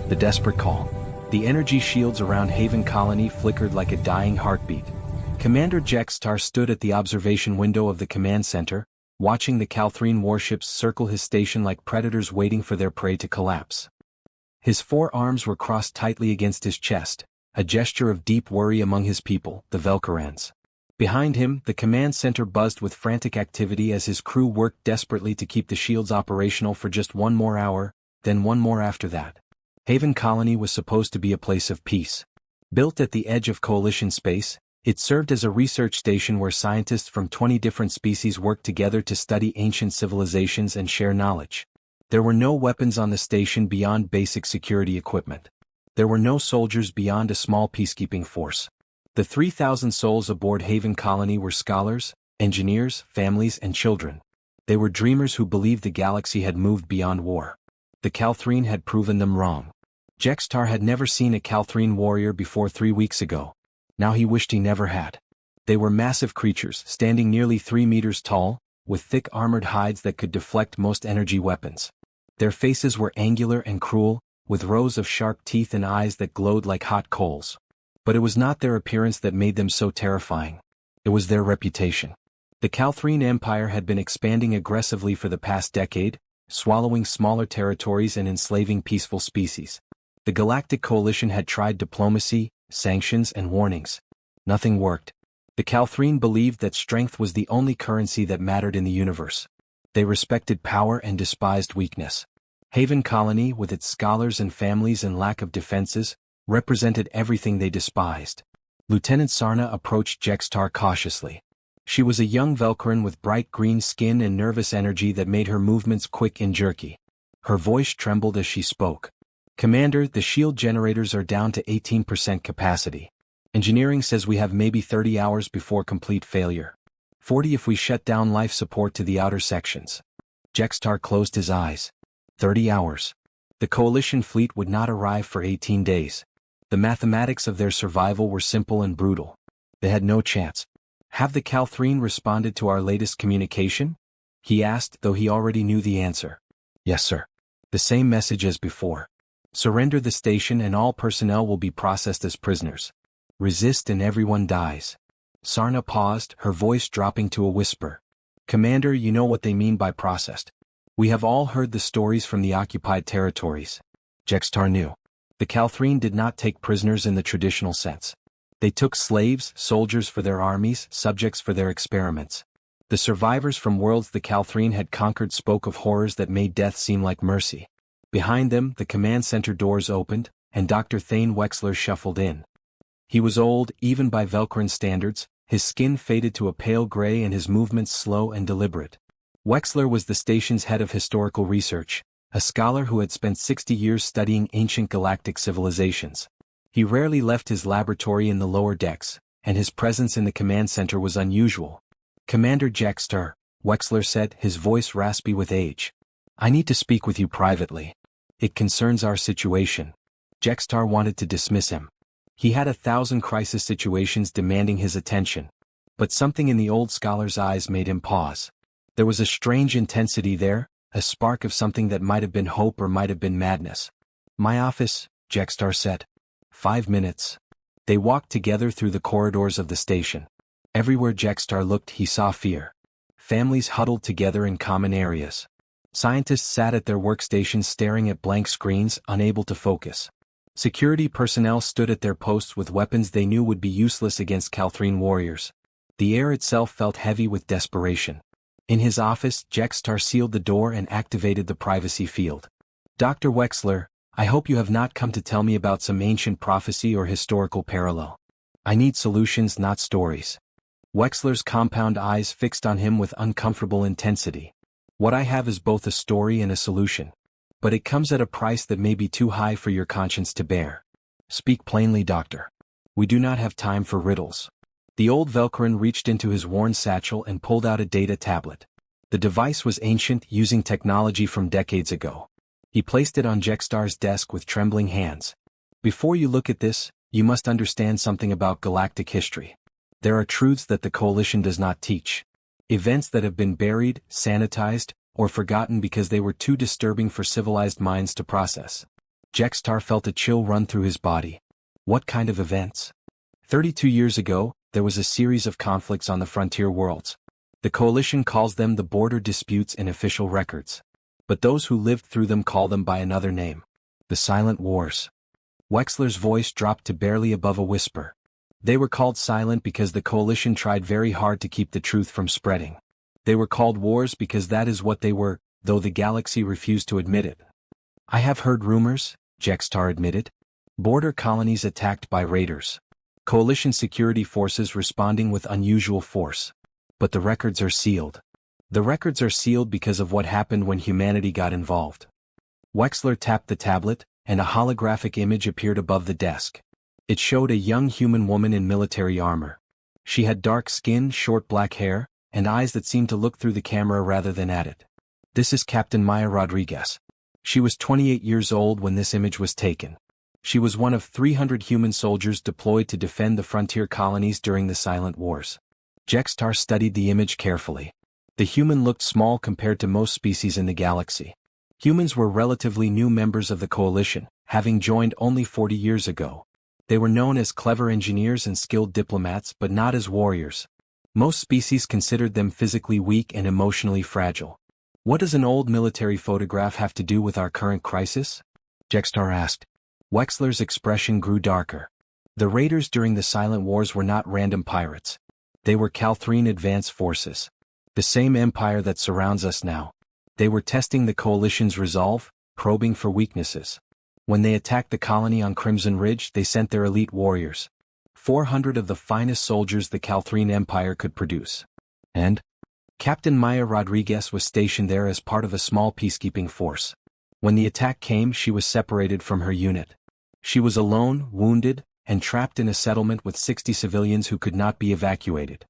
The desperate call. The energy shields around Haven Colony flickered like a dying heartbeat. Commander Jextar stood at the observation window of the command center, watching the Calthrine warships circle his station like predators waiting for their prey to collapse. His forearms were crossed tightly against his chest, a gesture of deep worry among his people, the Velkarans. Behind him, the command center buzzed with frantic activity as his crew worked desperately to keep the shields operational for just one more hour, then one more after that. Haven Colony was supposed to be a place of peace. Built at the edge of Coalition space, it served as a research station where scientists from 20 different species worked together to study ancient civilizations and share knowledge. There were no weapons on the station beyond basic security equipment. There were no soldiers beyond a small peacekeeping force. The 3,000 souls aboard Haven Colony were scholars, engineers, families, and children. They were dreamers who believed the galaxy had moved beyond war. The Calthrine had proven them wrong. Jextar had never seen a Calthrine warrior before 3 weeks ago. Now he wished he never had. They were massive creatures, standing nearly 3 meters tall, with thick armored hides that could deflect most energy weapons. Their faces were angular and cruel, with rows of sharp teeth and eyes that glowed like hot coals. But it was not their appearance that made them so terrifying. It was their reputation. The Calthrine Empire had been expanding aggressively for the past decade, swallowing smaller territories and enslaving peaceful species. The Galactic Coalition had tried diplomacy, sanctions, and warnings. Nothing worked. The Calthrine believed that strength was the only currency that mattered in the universe. They respected power and despised weakness. Haven Colony, with its scholars and families and lack of defenses, represented everything they despised. Lieutenant Sarna approached Jextar cautiously. She was a young Velkaran with bright green skin and nervous energy that made her movements quick and jerky. Her voice trembled as she spoke. "Commander, the shield generators are down to 18% capacity. Engineering says we have maybe 30 hours before complete failure. 40 if we shut down life support to the outer sections." Jextar closed his eyes. 30 hours. The Coalition fleet would not arrive for 18 days. The mathematics of their survival were simple and brutal. They had no chance. "Have the Calthrine responded to our latest communication?" he asked, though he already knew the answer. "Yes, sir. The same message as before. Surrender the station and all personnel will be processed as prisoners. Resist and everyone dies." Sarna paused, her voice dropping to a whisper. "Commander, you know what they mean by processed. We have all heard the stories from the occupied territories." Jextar knew. The Calthrine did not take prisoners in the traditional sense. They took slaves, soldiers for their armies, subjects for their experiments. The survivors from worlds the Calthrine had conquered spoke of horrors that made death seem like mercy. Behind them, the command center doors opened, and Dr. Thane Wexler shuffled in. He was old, even by Velkaran standards, his skin faded to a pale gray and his movements slow and deliberate. Wexler was the station's head of historical research, a scholar who had spent 60 years studying ancient galactic civilizations. He rarely left his laboratory in the lower decks, and his presence in the command center was unusual. "Commander Jextar," Wexler said, his voice raspy with age. "I need to speak with you privately. It concerns our situation." Jextar wanted to dismiss him. He had 1,000 crisis situations demanding his attention. But something in the old scholar's eyes made him pause. There was a strange intensity there, a spark of something that might have been hope or might have been madness. "My office," Jextar said. 5 minutes. They walked together through the corridors of the station. Everywhere Jextar looked he saw fear. Families huddled together in common areas. Scientists sat at their workstations staring at blank screens, unable to focus. Security personnel stood at their posts with weapons they knew would be useless against Calthrine warriors. The air itself felt heavy with desperation. In his office, Jextar sealed the door and activated the privacy field. "Dr. Wexler, I hope you have not come to tell me about some ancient prophecy or historical parallel. I need solutions, not stories." Wexler's compound eyes fixed on him with uncomfortable intensity. "What I have is both a story and a solution. But it comes at a price that may be too high for your conscience to bear. Speak plainly, doctor. We do not have time for riddles." The old Velkaran reached into his worn satchel and pulled out a data tablet. The device was ancient, using technology from decades ago. He placed it on Jextar's desk with trembling hands. "Before you look at this, you must understand something about galactic history. There are truths that the Coalition does not teach. Events that have been buried, sanitized, or forgotten because they were too disturbing for civilized minds to process. Jextar felt a chill run through his body. What kind of events? 32 years ago, there was a series of conflicts on the frontier worlds. The Coalition calls them the border disputes in official records. But those who lived through them call them by another name. The Silent Wars. Wexler's voice dropped to barely above a whisper. They were called silent because the Coalition tried very hard to keep the truth from spreading. They were called wars because that is what they were, though the galaxy refused to admit it. I have heard rumors, Jextar admitted. Border colonies attacked by raiders. Coalition security forces responding with unusual force. But the records are sealed. The records are sealed because of what happened when humanity got involved. Wexler tapped the tablet, and a holographic image appeared above the desk. It showed a young human woman in military armor. She had dark skin, short black hair, and eyes that seemed to look through the camera rather than at it. This is Captain Maya Rodriguez. She was 28 years old when this image was taken. She was one of 300 human soldiers deployed to defend the frontier colonies during the Silent Wars. Jextar studied the image carefully. The human looked small compared to most species in the galaxy. Humans were relatively new members of the Coalition, having joined only 40 years ago. They were known as clever engineers and skilled diplomats but not as warriors. Most species considered them physically weak and emotionally fragile. What does an old military photograph have to do with our current crisis? Jextar asked. Wexler's expression grew darker. The raiders during the Silent Wars were not random pirates. They were Calthrine Advance Forces. The same empire that surrounds us now. They were testing the Coalition's resolve, probing for weaknesses. When they attacked the colony on Crimson Ridge, they sent their elite warriors. 400 of the finest soldiers the Calthrine Empire could produce. And Captain Maya Rodriguez was stationed there as part of a small peacekeeping force. When the attack came, she was separated from her unit. She was alone, wounded, and trapped in a settlement with 60 civilians who could not be evacuated.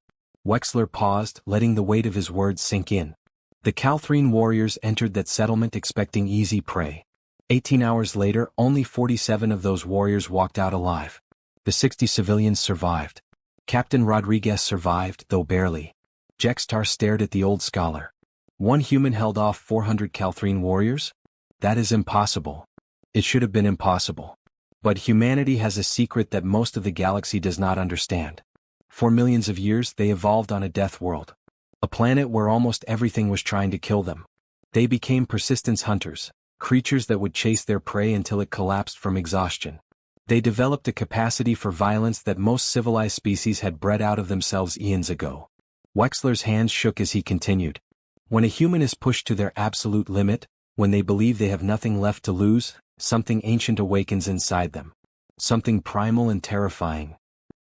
Wexler paused, letting the weight of his words sink in. The Calthrine warriors entered that settlement expecting easy prey. 18 hours later, only 47 of those warriors walked out alive. The 60 civilians survived. Captain Rodriguez survived, though barely. Jextar stared at the old scholar. One human held off 400 Calthrine warriors? That is impossible. It should have been impossible. But humanity has a secret that most of the galaxy does not understand. For millions of years they evolved on a death world. A planet where almost everything was trying to kill them. They became persistence hunters, creatures that would chase their prey until it collapsed from exhaustion. They developed a capacity for violence that most civilized species had bred out of themselves eons ago. Wexler's hands shook as he continued. When a human is pushed to their absolute limit, when they believe they have nothing left to lose, something ancient awakens inside them. Something primal and terrifying.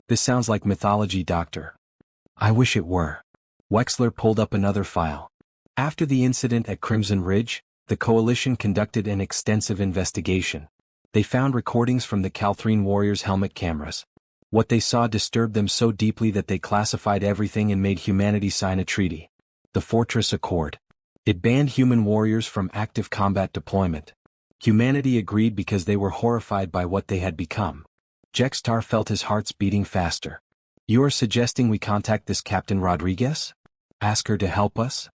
This sounds like mythology, Doctor. I wish it were. Wexler pulled up another file. After the incident at Crimson Ridge, the Coalition conducted an extensive investigation. They found recordings from the Calthrine warriors' helmet cameras. What they saw disturbed them so deeply that they classified everything and made humanity sign a treaty. The Fortress Accord. It banned human warriors from active combat deployment. Humanity agreed because they were horrified by what they had become. Jextar felt his heart beating faster. You are suggesting we contact this Captain Rodriguez? Ask her to help us?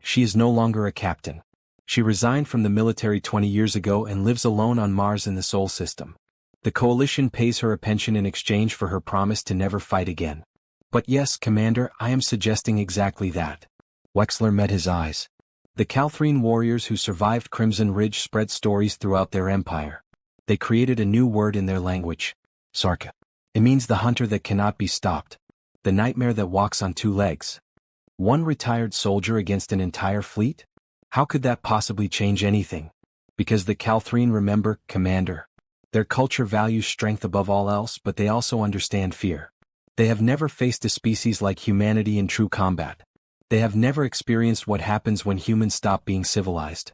She is no longer a captain. She resigned from the military 20 years ago and lives alone on Mars in the Sol system. The Coalition pays her a pension in exchange for her promise to never fight again. But yes, Commander, I am suggesting exactly that. Wexler met his eyes. The Calthrine warriors who survived Crimson Ridge spread stories throughout their empire. They created a new word in their language. Sarka. It means the hunter that cannot be stopped. The nightmare that walks on two legs. One retired soldier against an entire fleet? How could that possibly change anything? Because the Calthrine remember, Commander. Their culture values strength above all else, but they also understand fear. They have never faced a species like humanity in true combat. They have never experienced what happens when humans stop being civilized.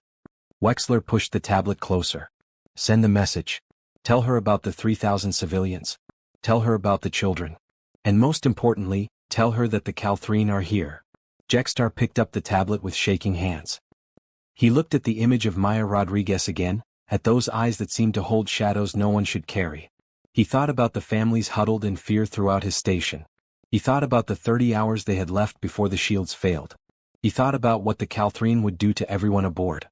Wexler pushed the tablet closer. Send the message. Tell her about the 3,000 civilians. Tell her about the children. And most importantly, tell her that the Calthrine are here. Jextar picked up the tablet with shaking hands. He looked at the image of Maya Rodriguez again, at those eyes that seemed to hold shadows no one should carry. He thought about the families huddled in fear throughout his station. He thought about the 30 hours they had left before the shields failed. He thought about what the Calthrine would do to everyone aboard.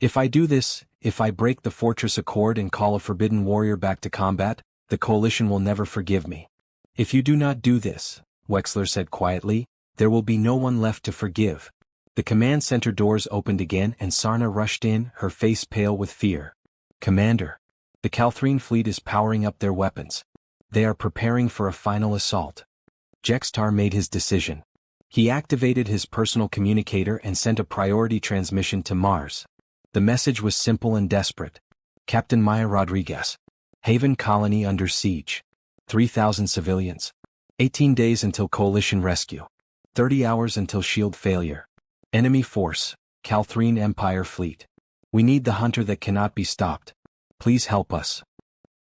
If I do this, If I break the fortress accord and call a forbidden warrior back to combat, the coalition will never forgive me. If you do not do this, Wexler said quietly, there will be no one left to forgive. The command center doors opened again and Sarna rushed in, her face pale with fear. Commander, the Calthrine fleet is powering up their weapons. They are preparing for a final assault. Jextar made his decision. He activated his personal communicator and sent a priority transmission to Mars. The message was simple and desperate. Captain Maya Rodriguez. Haven Colony under siege. 3,000 civilians. 18 days until coalition rescue. 30 hours until shield failure. Enemy force, Calthrine Empire fleet. We need the hunter that cannot be stopped. Please help us.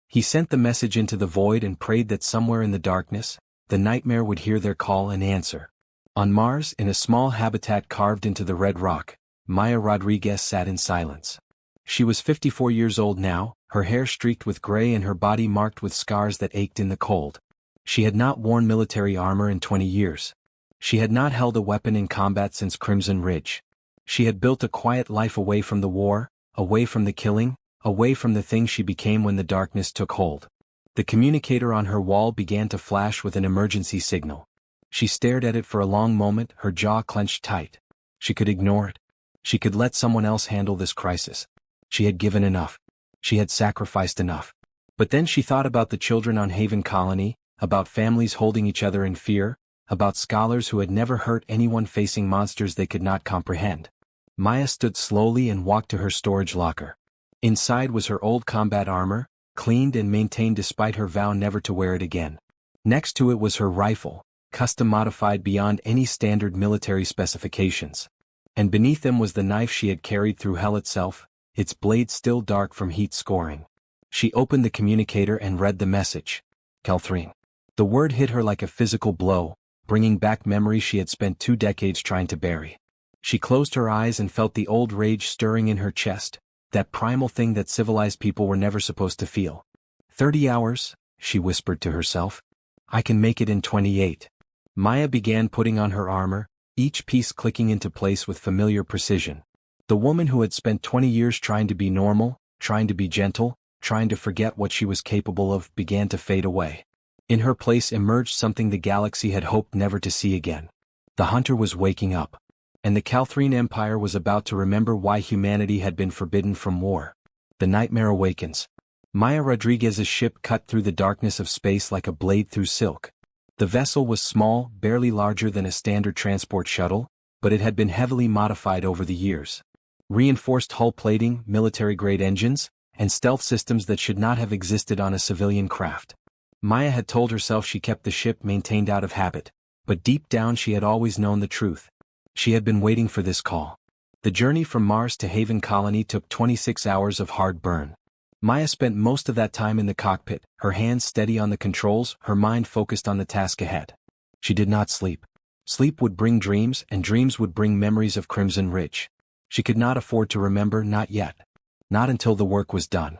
He sent the message into the void and prayed that somewhere in the darkness, the nightmare would hear their call and answer. On Mars, in a small habitat carved into the red rock, Maya Rodriguez sat in silence. She was 54 years old now, her hair streaked with gray and her body marked with scars that ached in the cold. She had not worn military armor in 20 years. She had not held a weapon in combat since Crimson Ridge. She had built a quiet life away from the war, away from the killing, away from the thing she became when the darkness took hold. The communicator on her wall began to flash with an emergency signal. She stared at it for a long moment, her jaw clenched tight. She could ignore it. She could let someone else handle this crisis. She had given enough. She had sacrificed enough. But then she thought about the children on Haven Colony, about families holding each other in fear, about scholars who had never hurt anyone facing monsters they could not comprehend. Maya stood slowly and walked to her storage locker. Inside was her old combat armor, cleaned and maintained despite her vow never to wear it again. Next to it was her rifle, custom-modified beyond any standard military specifications. And beneath them was the knife she had carried through hell itself, its blade still dark from heat scoring. She opened the communicator and read the message. Calthrine. The word hit her like a physical blow, bringing back memories she had spent 2 decades trying to bury. She closed her eyes and felt the old rage stirring in her chest, that primal thing that civilized people were never supposed to feel. 30 hours, she whispered to herself. I can make it in 28. Maya began putting on her armor, each piece clicking into place with familiar precision. The woman who had spent 20 years trying to be normal, trying to be gentle, trying to forget what she was capable of, began to fade away. In her place emerged something the galaxy had hoped never to see again. The hunter was waking up. And the Calthrine Empire was about to remember why humanity had been forbidden from war. The nightmare awakens. Maya Rodriguez's ship cut through the darkness of space like a blade through silk. The vessel was small, barely larger than a standard transport shuttle, but it had been heavily modified over the years. Reinforced hull plating, military-grade engines, and stealth systems that should not have existed on a civilian craft. Maya had told herself she kept the ship maintained out of habit, but deep down she had always known the truth. She had been waiting for this call. The journey from Mars to Haven Colony took 26 hours of hard burn. Maya spent most of that time in the cockpit, her hands steady on the controls, her mind focused on the task ahead. She did not sleep. Sleep would bring dreams, and dreams would bring memories of Crimson Ridge. She could not afford to remember, not yet. Not until the work was done.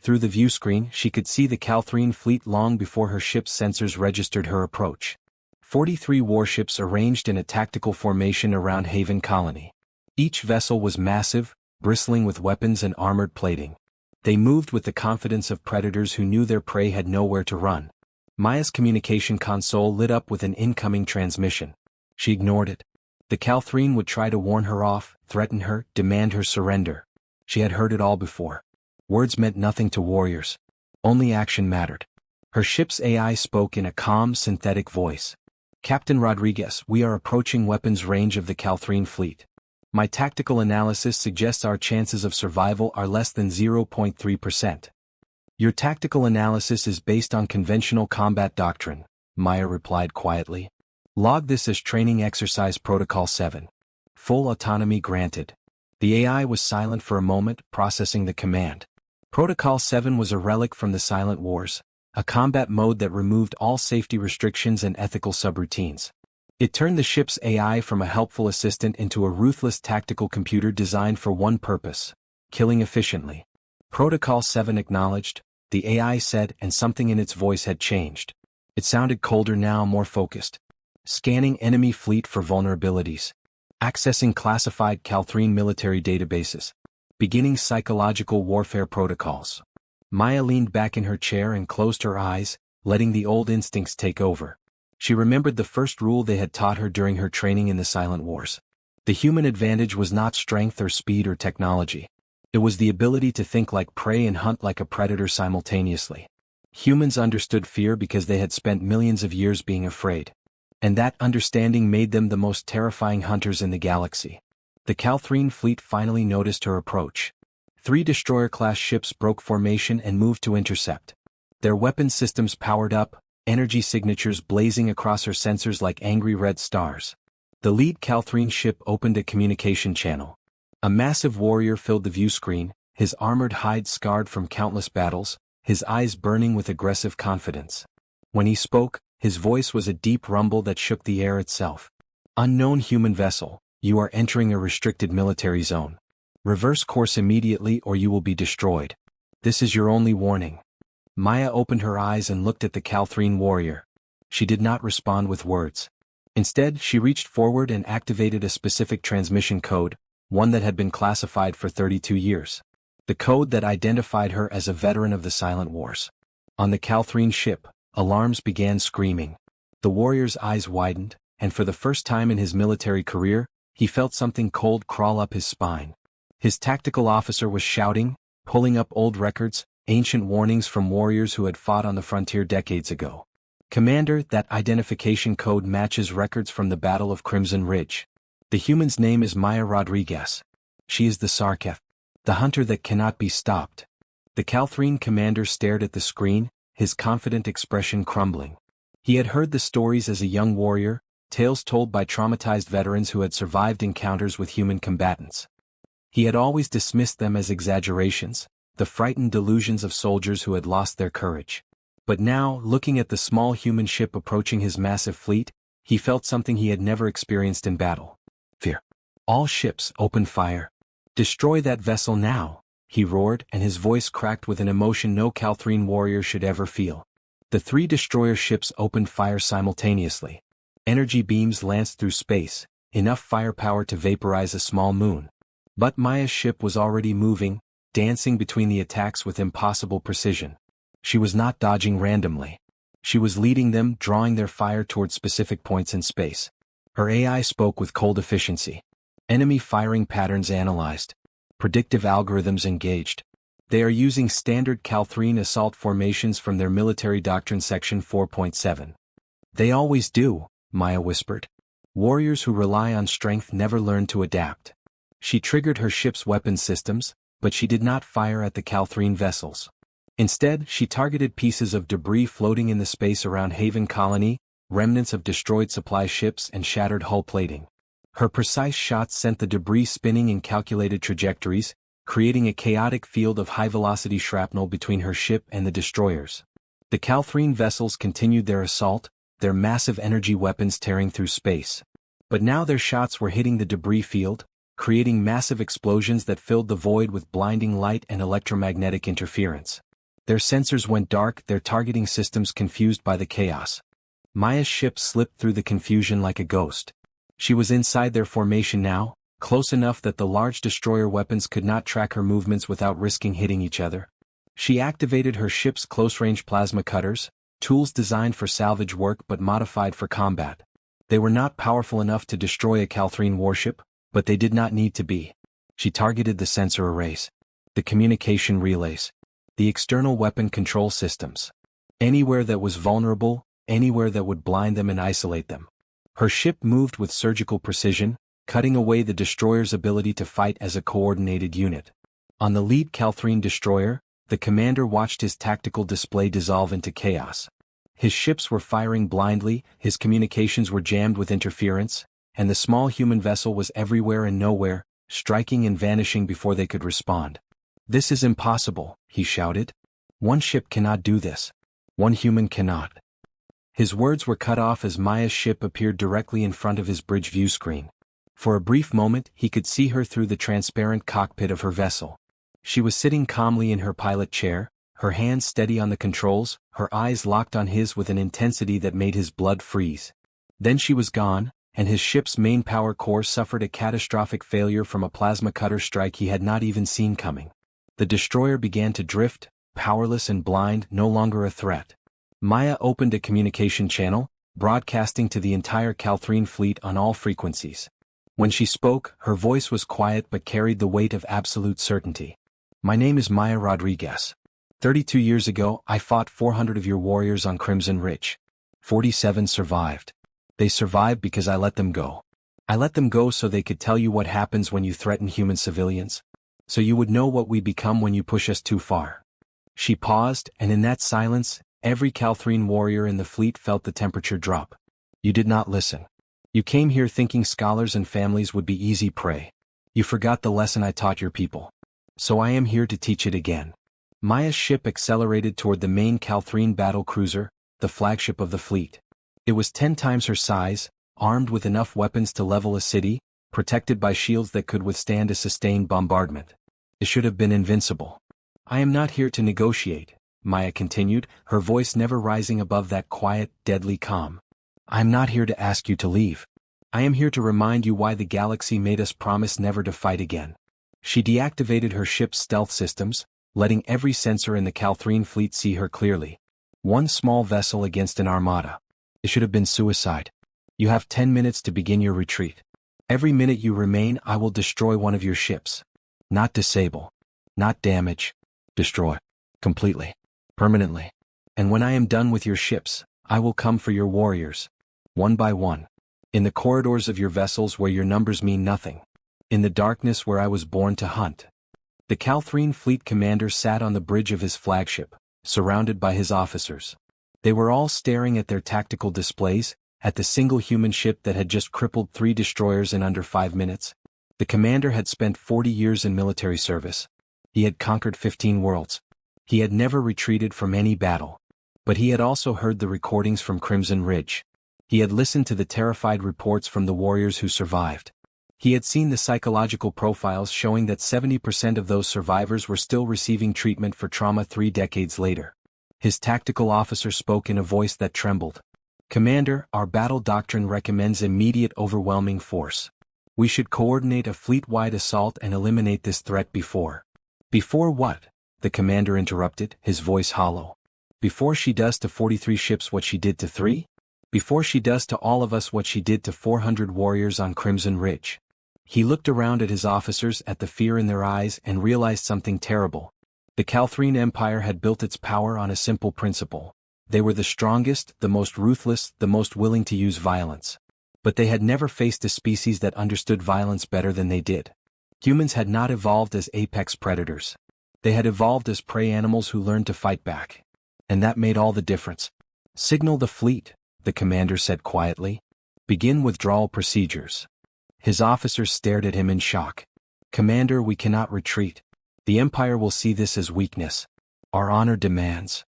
Through the view screen, she could see the Calthrine fleet long before her ship's sensors registered her approach. 43 warships arranged in a tactical formation around Haven Colony. Each vessel was massive, bristling with weapons and armored plating. They moved with the confidence of predators who knew their prey had nowhere to run. Maya's communication console lit up with an incoming transmission. She ignored it. The Calthrine would try to warn her off, threaten her, demand her surrender. She had heard it all before. Words meant nothing to warriors. Only action mattered. Her ship's AI spoke in a calm, synthetic voice. Captain Rodriguez, we are approaching weapons range of the Calthrine fleet. My tactical analysis suggests our chances of survival are less than 0.3%. Your tactical analysis is based on conventional combat doctrine, Maya replied quietly. Log this as training exercise protocol 7. Full autonomy granted. The AI was silent for a moment, processing the command. Protocol 7 was a relic from the Silent Wars, a combat mode that removed all safety restrictions and ethical subroutines. It turned the ship's AI from a helpful assistant into a ruthless tactical computer designed for one purpose: killing efficiently. Protocol 7 acknowledged, the AI said, and something in its voice had changed. It sounded colder now, more focused. Scanning enemy fleet for vulnerabilities. Accessing classified Calthrine military databases. beginning psychological warfare protocols. Maya leaned back in her chair and closed her eyes, letting the old instincts take over. She remembered the first rule they had taught her during her training in the Silent Wars. The human advantage was not strength or speed or technology. It was the ability to think like prey and hunt like a predator simultaneously. Humans understood fear because they had spent millions of years being afraid. And that understanding made them the most terrifying hunters in the galaxy. The Calthrine fleet finally noticed her approach. 3 destroyer-class ships broke formation and moved to intercept. Their weapon systems powered up, energy signatures blazing across her sensors like angry red stars. The lead Calthrine ship opened a communication channel. A massive warrior filled the view screen, his armored hide scarred from countless battles, his eyes burning with aggressive confidence. When he spoke, his voice was a deep rumble that shook the air itself. Unknown human vessel, you are entering a restricted military zone. Reverse course immediately or you will be destroyed. This is your only warning. Maya opened her eyes and looked at the Calthrine warrior. She did not respond with words. Instead, she reached forward and activated a specific transmission code, one that had been classified for 32 years. The code that identified her as a veteran of the Silent Wars. On the Calthrine ship, alarms began screaming. The warrior's eyes widened, and for the first time in his military career, he felt something cold crawl up his spine. His tactical officer was shouting, pulling up old records, ancient warnings from warriors who had fought on the frontier decades ago. Commander, that identification code matches records from the Battle of Crimson Ridge. The human's name is Maya Rodriguez. She is the Sarketh, the hunter that cannot be stopped. The Calthrine commander stared at the screen, his confident expression crumbling. He had heard the stories as a young warrior, tales told by traumatized veterans who had survived encounters with human combatants. He had always dismissed them as exaggerations, the frightened delusions of soldiers who had lost their courage. But now, looking at the small human ship approaching his massive fleet, he felt something he had never experienced in battle. Fear. All ships, open fire. Destroy that vessel now, he roared, and his voice cracked with an emotion no Calthrine warrior should ever feel. The 3 destroyer ships opened fire simultaneously. Energy beams lanced through space, enough firepower to vaporize a small moon. But Maya's ship was already moving, dancing between the attacks with impossible precision. She was not dodging randomly. She was leading them, drawing their fire toward specific points in space. Her AI spoke with cold efficiency. Enemy firing patterns analyzed. Predictive algorithms engaged. They are using standard Calthrine assault formations from their military doctrine section 4.7. They always do, Maya whispered. Warriors who rely on strength never learn to adapt. She triggered her ship's weapon systems, but she did not fire at the Calthrine vessels. Instead, she targeted pieces of debris floating in the space around Haven Colony, remnants of destroyed supply ships and shattered hull plating. Her precise shots sent the debris spinning in calculated trajectories, creating a chaotic field of high-velocity shrapnel between her ship and the destroyers. The Calthrine vessels continued their assault, their massive energy weapons tearing through space. But now their shots were hitting the debris field, creating massive explosions that filled the void with blinding light and electromagnetic interference. Their sensors went dark, their targeting systems confused by the chaos. Maya's ship slipped through the confusion like a ghost. She was inside their formation now, close enough that the large destroyer weapons could not track her movements without risking hitting each other. She activated her ship's close-range plasma cutters, tools designed for salvage work but modified for combat. They were not powerful enough to destroy a Calthrine warship, but they did not need to be. She targeted the sensor arrays, the communication relays, the external weapon control systems. Anywhere that was vulnerable, anywhere that would blind them and isolate them. Her ship moved with surgical precision, cutting away the destroyer's ability to fight as a coordinated unit. On the lead Calthrine destroyer, the commander watched his tactical display dissolve into chaos. His ships were firing blindly, his communications were jammed with interference, and the small human vessel was everywhere and nowhere, striking and vanishing before they could respond. "This is impossible," he shouted. "One ship cannot do this. One human cannot." His words were cut off as Maya's ship appeared directly in front of his bridge view screen. For a brief moment, he could see her through the transparent cockpit of her vessel. She was sitting calmly in her pilot chair, her hands steady on the controls, her eyes locked on his with an intensity that made his blood freeze. Then she was gone, and his ship's main power core suffered a catastrophic failure from a plasma cutter strike he had not even seen coming. The destroyer began to drift, powerless and blind, no longer a threat. Maya opened a communication channel, broadcasting to the entire Calthrine fleet on all frequencies. When she spoke, her voice was quiet but carried the weight of absolute certainty. My name is Maya Rodriguez. 32 years ago, I fought 400 of your warriors on Crimson Ridge. 47 survived. They survived because I let them go. I let them go so they could tell you what happens when you threaten human civilians. So you would know what we become when you push us too far. She paused, and in that silence, every Calthrine warrior in the fleet felt the temperature drop. You did not listen. You came here thinking scholars and families would be easy prey. You forgot the lesson I taught your people. So I am here to teach it again. Maya's ship accelerated toward the main Calthrine battle cruiser, the flagship of the fleet. It was 10 times her size, armed with enough weapons to level a city, protected by shields that could withstand a sustained bombardment. It should have been invincible. I am not here to negotiate, Maya continued, her voice never rising above that quiet, deadly calm. I am not here to ask you to leave. I am here to remind you why the galaxy made us promise never to fight again. She deactivated her ship's stealth systems, letting every sensor in the Calthrine fleet see her clearly. One small vessel against an armada. It should have been suicide. You have 10 minutes to begin your retreat. Every minute you remain, I will destroy one of your ships. Not disable. Not damage. Destroy. Completely. Permanently. And when I am done with your ships, I will come for your warriors. One by one. In the corridors of your vessels where your numbers mean nothing. In the darkness where I was born to hunt. The Calthrine fleet commander sat on the bridge of his flagship, surrounded by his officers. They were all staring at their tactical displays, at the single human ship that had just crippled 3 destroyers in under 5 minutes. The commander had spent 40 years in military service. He had conquered 15 worlds. He had never retreated from any battle. But he had also heard the recordings from Crimson Ridge. He had listened to the terrified reports from the warriors who survived. He had seen the psychological profiles showing that 70% of those survivors were still receiving treatment for trauma 3 decades later. His tactical officer spoke in a voice that trembled. Commander, our battle doctrine recommends immediate overwhelming force. We should coordinate a fleet-wide assault and eliminate this threat before. Before what? The commander interrupted, his voice hollow. Before she does to 43 ships what she did to 3? Before she does to all of us what she did to 400 warriors on Crimson Ridge. He looked around at his officers, at the fear in their eyes, and realized something terrible. The Calthrine Empire had built its power on a simple principle. They were the strongest, the most ruthless, the most willing to use violence. But they had never faced a species that understood violence better than they did. Humans had not evolved as apex predators. They had evolved as prey animals who learned to fight back. And that made all the difference. Signal the fleet, the commander said quietly. Begin withdrawal procedures. His officers stared at him in shock. Commander, we cannot retreat. The Empire will see this as weakness. Our honor demands.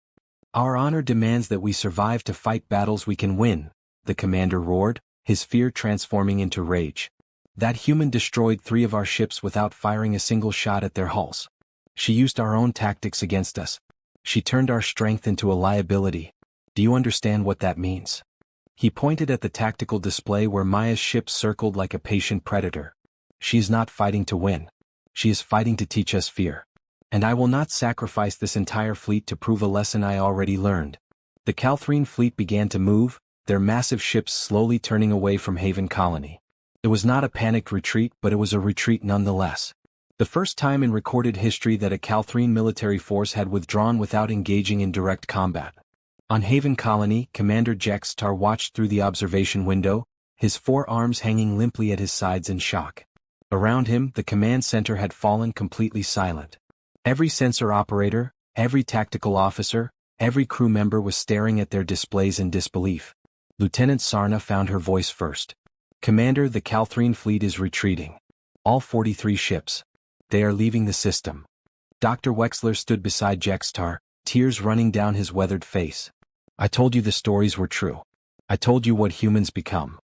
Our honor demands that we survive to fight battles we can win, the commander roared, his fear transforming into rage. That human destroyed 3 of our ships without firing a single shot at their hulls. She used our own tactics against us. She turned our strength into a liability. Do you understand what that means? He pointed at the tactical display where Maya's ship circled like a patient predator. She is not fighting to win. She is fighting to teach us fear. And I will not sacrifice this entire fleet to prove a lesson I already learned. The Calthrine fleet began to move, their massive ships slowly turning away from Haven Colony. It was not a panicked retreat, but it was a retreat nonetheless. The first time in recorded history that a Calthrine military force had withdrawn without engaging in direct combat. On Haven Colony, Commander Jextar watched through the observation window, his 4 arms hanging limply at his sides in shock. Around him, the command center had fallen completely silent. Every sensor operator, every tactical officer, every crew member was staring at their displays in disbelief. Lieutenant Sarna found her voice first. Commander, the Calthrine fleet is retreating. All 43 ships. They are leaving the system. Dr. Wexler stood beside Jextar, tears running down his weathered face. I told you the stories were true. I told you what humans become.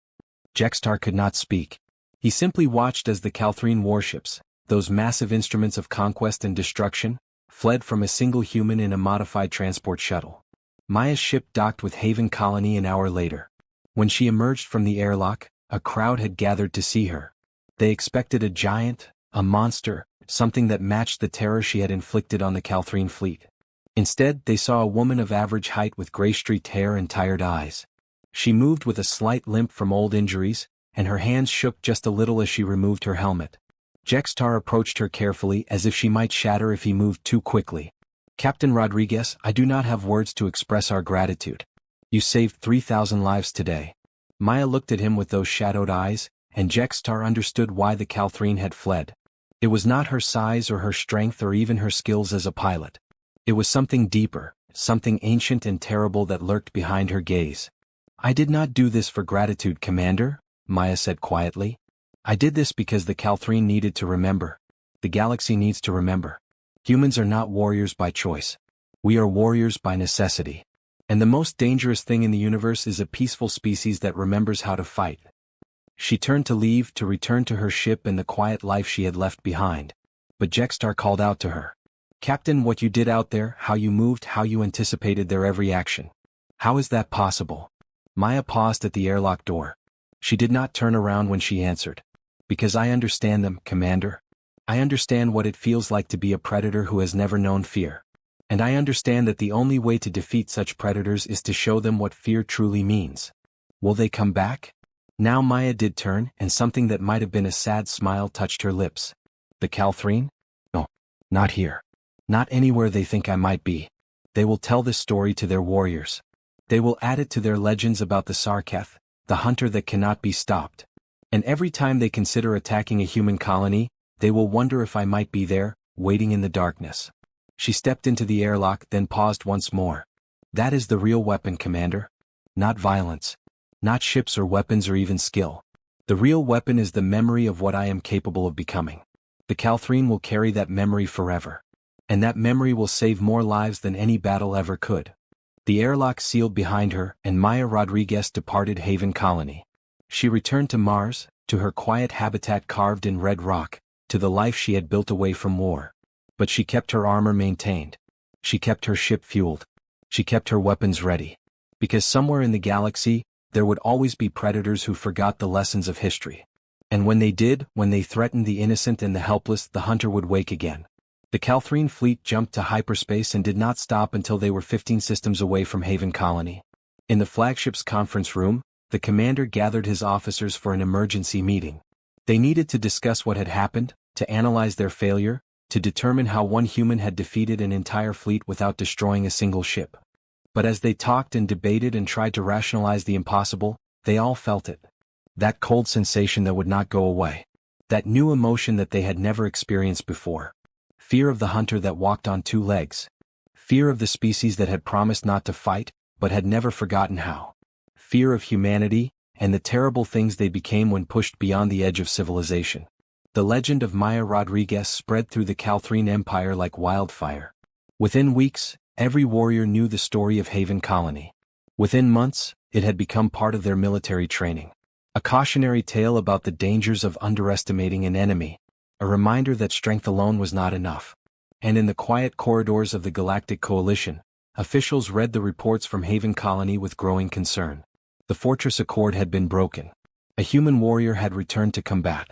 Jextar could not speak. He simply watched as the Calthrine warships, those massive instruments of conquest and destruction, fled from a single human in a modified transport shuttle. Maya's ship docked with Haven Colony an hour later. When she emerged from the airlock, a crowd had gathered to see her. They expected a giant, a monster, something that matched the terror she had inflicted on the Calthrine fleet. Instead, they saw a woman of average height with gray-streaked hair and tired eyes. She moved with a slight limp from old injuries, and her hands shook just a little as she removed her helmet. Jextar approached her carefully as if she might shatter if he moved too quickly. "Captain Rodriguez, I do not have words to express our gratitude. You saved 3,000 lives today." Maya looked at him with those shadowed eyes, and Jextar understood why the Calthrine had fled. It was not her size or her strength or even her skills as a pilot. It was something deeper, something ancient and terrible that lurked behind her gaze. "I did not do this for gratitude, Commander," Maya said quietly. "I did this because the Calthrine needed to remember. The galaxy needs to remember. Humans are not warriors by choice. We are warriors by necessity. And the most dangerous thing in the universe is a peaceful species that remembers how to fight." She turned to leave, to return to her ship and the quiet life she had left behind. But Jextar called out to her. "Captain, what you did out there, how you moved, how you anticipated their every action. How is that possible?" Maya paused at the airlock door. She did not turn around when she answered. "Because I understand them, Commander. I understand what it feels like to be a predator who has never known fear. And I understand that the only way to defeat such predators is to show them what fear truly means. Will they come back?" Now Maya did turn, and something that might have been a sad smile touched her lips. "The Calthrine? No, not here. Not anywhere they think I might be. They will tell this story to their warriors. They will add it to their legends about the Sarketh, the hunter that cannot be stopped. And every time they consider attacking a human colony, they will wonder if I might be there, waiting in the darkness." She stepped into the airlock, then paused once more. "That is the real weapon, Commander. Not violence. Not ships or weapons or even skill. The real weapon is the memory of what I am capable of becoming. The Calthrine will carry that memory forever. And that memory will save more lives than any battle ever could." The airlock sealed behind her, and Maya Rodriguez departed Haven Colony. She returned to Mars, to her quiet habitat carved in red rock, to the life she had built away from war. But she kept her armor maintained. She kept her ship fueled. She kept her weapons ready. Because somewhere in the galaxy, there would always be predators who forgot the lessons of history. And when they did, when they threatened the innocent and the helpless, the hunter would wake again. The Calthrine fleet jumped to hyperspace and did not stop until they were 15 systems away from Haven Colony. In the flagship's conference room, the commander gathered his officers for an emergency meeting. They needed to discuss what had happened, to analyze their failure, to determine how one human had defeated an entire fleet without destroying a single ship. But as they talked and debated and tried to rationalize the impossible, they all felt it. That cold sensation that would not go away. That new emotion that they had never experienced before. Fear of the hunter that walked on two legs. Fear of the species that had promised not to fight, but had never forgotten how. Fear of humanity, and the terrible things they became when pushed beyond the edge of civilization. The legend of Maya Rodriguez spread through the Calthrine Empire like wildfire. Within weeks, every warrior knew the story of Haven Colony. Within months, it had become part of their military training. A cautionary tale about the dangers of underestimating an enemy. A reminder that strength alone was not enough. And in the quiet corridors of the Galactic Coalition, officials read the reports from Haven Colony with growing concern. The Fortress Accord had been broken. A human warrior had returned to combat.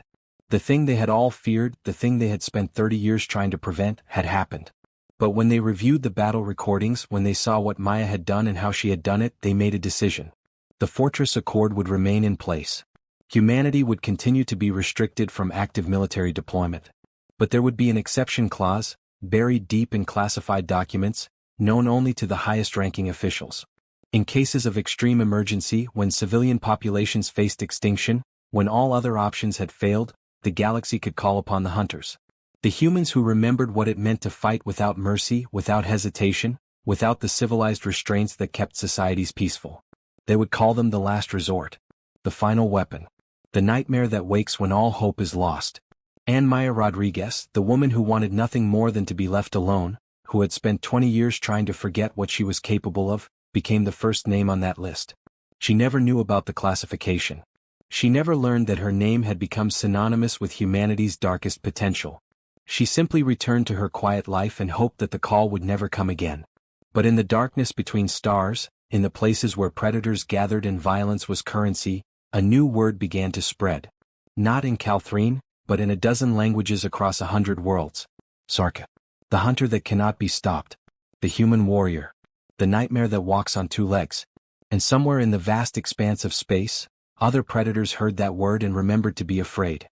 The thing they had all feared, the thing they had spent 30 years trying to prevent, had happened. But when they reviewed the battle recordings, when they saw what Maya had done and how she had done it, they made a decision. The Fortress Accord would remain in place. Humanity would continue to be restricted from active military deployment. But there would be an exception clause, buried deep in classified documents, known only to the highest-ranking officials. In cases of extreme emergency, when civilian populations faced extinction, when all other options had failed, the galaxy could call upon the hunters. The humans who remembered what it meant to fight without mercy, without hesitation, without the civilized restraints that kept societies peaceful. They would call them the last resort. The final weapon. The nightmare that wakes when all hope is lost. And Maya Rodriguez, the woman who wanted nothing more than to be left alone, who had spent 20 years trying to forget what she was capable of, became the first name on that list. She never knew about the classification. She never learned that her name had become synonymous with humanity's darkest potential. She simply returned to her quiet life and hoped that the call would never come again. But in the darkness between stars, in the places where predators gathered and violence was currency, A new word began to spread. Not in Calthrine, but in a dozen languages across 100 worlds. Sarka. The hunter that cannot be stopped. The human warrior. The nightmare that walks on two legs. And somewhere in the vast expanse of space, other predators heard that word and remembered to be afraid.